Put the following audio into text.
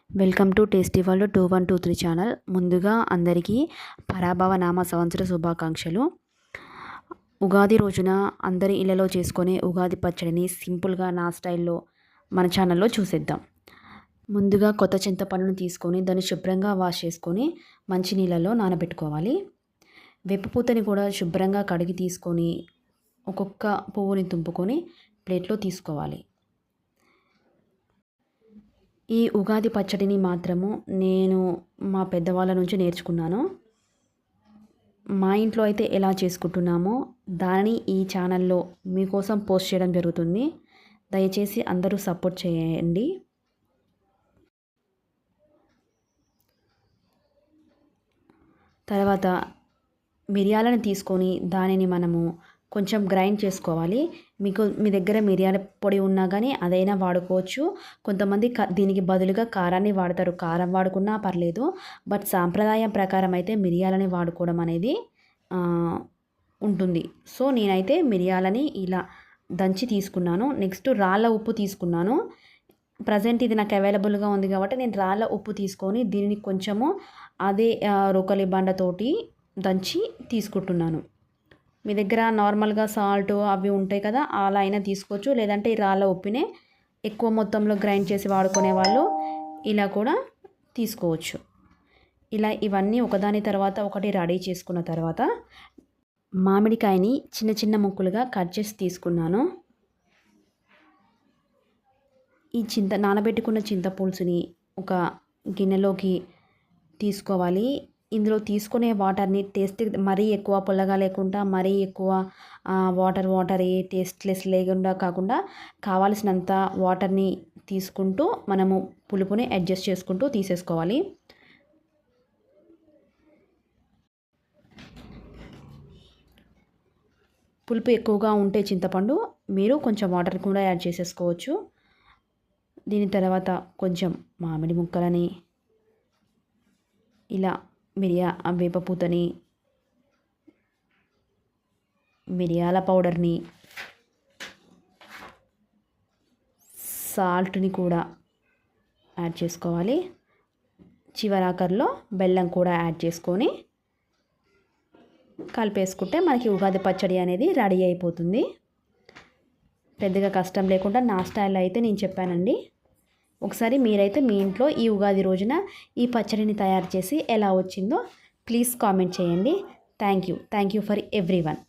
Welcome to tasty world 2123 channel. ముందుగా అందరికీ పరాభవ నామ సంవత్సర శుభాకాంక్షలు. ఉగాది రోజున అందరి ఇళ్లలో చేసుకునే ఉగాది పచ్చడిని సింపుల్గా నా స్టైల్లో మన ఛానల్లో చూసేద్దాం. ముందుగా కొత్త చింతపండును తీసుకొని దాన్ని శుభ్రంగా వాష్ చేసుకొని మంచినీళ్ళలో నానబెట్టుకోవాలి. వేపపూతని కూడా శుభ్రంగా కడిగి తీసుకొని ఒక్కొక్క పువ్వుని తుంపుకొని ప్లేట్లో తీసుకోవాలి. ఈ ఉగాది పచ్చడిని మాత్రము నేను మా పెద్దవాళ్ళ నుంచి నేర్చుకున్నాను. మా ఇంట్లో అయితే ఎలా చేసుకుంటున్నామో దానిని ఈ ఛానల్లో మీకోసం పోస్ట్ చేయడం జరుగుతుంది. దయచేసి అందరూ సపోర్ట్ చేయండి. తర్వాత మిరియాలను తీసుకొని దానిని మనము కొంచెం గ్రైండ్ చేసుకోవాలి. మీ దగ్గర మిరియాల పొడి ఉన్నా కానీ అదైనా వాడుకోవచ్చు. కొంతమంది దీనికి బదులుగా కారాన్ని వాడతారు. కారం వాడుకున్నా పర్లేదు. బట్ సాంప్రదాయం ప్రకారం అయితే మిరియాలని వాడుకోవడం అనేది ఉంటుంది. సో నేనైతే మిరియాలని ఇలా దంచి తీసుకున్నాను. నెక్స్ట్ రాళ్ళ ఉప్పు తీసుకున్నాను. ప్రజెంట్ ఇది నాకు అవైలబుల్గా ఉంది కాబట్టి నేను రాళ్ళ ఉప్పు తీసుకొని దీనిని కొంచెము అదే రోకలి బండతోటి దంచి తీసుకుంటున్నాను. మీ దగ్గర నార్మల్గా సాల్ట్ అవి ఉంటాయి కదా, అలా అయినా తీసుకోవచ్చు. లేదంటే ఈ రాళ్ళ ఉప్పునే ఎక్కువ మొత్తంలో గ్రైండ్ చేసి వాడుకునే వాళ్ళు ఇలా కూడా తీసుకోవచ్చు. ఇలా ఇవన్నీ ఒకదాని తర్వాత ఒకటి రెడీ చేసుకున్న తర్వాత మామిడికాయని చిన్న చిన్న ముక్కలుగా కట్ చేసి తీసుకున్నాను. ఈ నానబెట్టుకున్న చింతపులుసుని ఒక గిన్నెలోకి తీసుకోవాలి. ఇందులో తీసుకునే వాటర్ని టేస్ట్ మరీ ఎక్కువ పుల్లగా లేకుండా మరీ ఎక్కువ వాటర్ టేస్ట్లెస్ లేకుండా కాకుండా కావాల్సినంత వాటర్ని తీసుకుంటూ మనము పులుపుని అడ్జస్ట్ చేసుకుంటూ తీసేసుకోవాలి. పులుపు ఎక్కువగా ఉంటే చింతపండు మీరు కొంచెం వాటర్ కూడా యాడ్ చేసేసుకోవచ్చు. దీని తర్వాత కొంచెం మామిడి ముక్కలని ఇలా వేపపూతని, మిరియాల పౌడర్ని, సాల్ట్ని కూడా యాడ్ చేసుకోవాలి. చివరాకర్లో బెల్లం కూడా యాడ్ చేసుకొని కలిపేసుకుంటే మనకి ఉగాది పచ్చడి అనేది రెడీ అయిపోతుంది. పెద్దగా కష్టం లేకుండా నా స్టైల్లో అయితే నేను చెప్పానండి. ఒకసారి మీరైతే మీ ఇంట్లో ఈ ఉగాది రోజున ఈ పచ్చడిని తయారు చేసి ఎలా వచ్చిందో ప్లీజ్ కామెంట్ చేయండి. Thank you for everyone.